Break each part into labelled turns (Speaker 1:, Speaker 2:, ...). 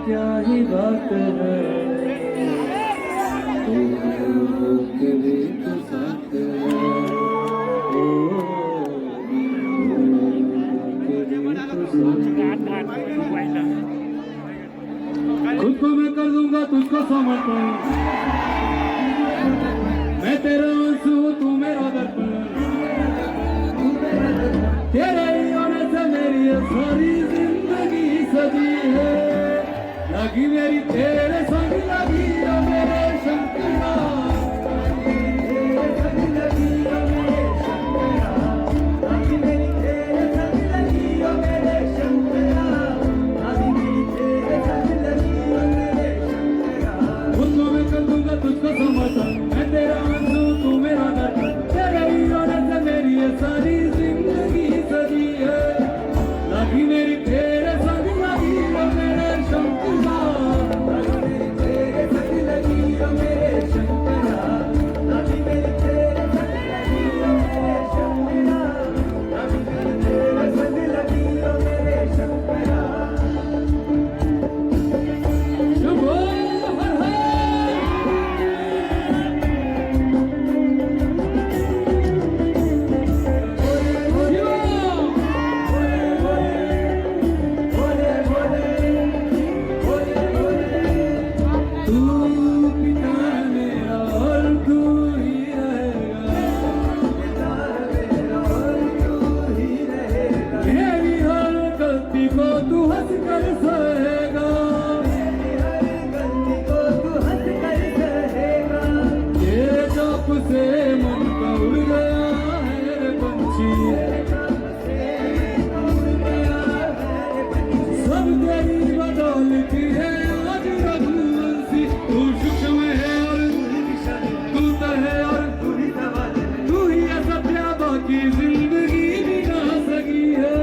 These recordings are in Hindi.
Speaker 1: क्या ही बात है, तेरे तो साथ है, ओ तेरे तो साथ है। खुद को मैं कर दूंगा तुझको समर्पण, मैं तेरा आंसू तू मेरा दर्पण, तेरे ही होने से मेरी ये सारी जिंदगी सजी है, लगी मेरी तेरे संग लगी ओ मेरे शंकरा, तेरे संग लगी ओ मेरे शंकरा, लगी मेरी तेरे संग लगी ओ मेरे शंकरा, लगी मेरी तेरे संग लगी ओ मेरे शंकरा। खुद को मैं कर दूंगा तुझको समर्पण, मैं तेरा आंसू तू मेरा दर्पण, तेरे ही होने से मेरी ये सारी जिंदगी सजी है, लगी मेरी तेरे संग लगी ओ मेरे शंकरा, लगी मेरी तेरे संग लगी ओ मेरे शंकरा, लगी मेरी तेरे संग लगी ओ मेरे शंकरा, लगी मेरी तेरे संग लगी ओ मेरे शंकरा। शुभो हर हर तू हंस कर सहेगा, गलती को तू हंस कर सहेगा, ये चौक से मन का उड़ गया है रे पंछी, सब तेरी बदौलती है आज रघुवंशी, तू सूक्ष्म है और तू है और तू ही है सत्या, बाकी जिंदगी भी ना सकी है,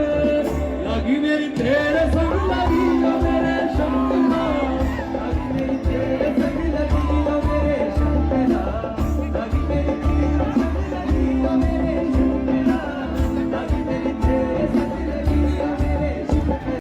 Speaker 1: लगी मेरी तेरे संग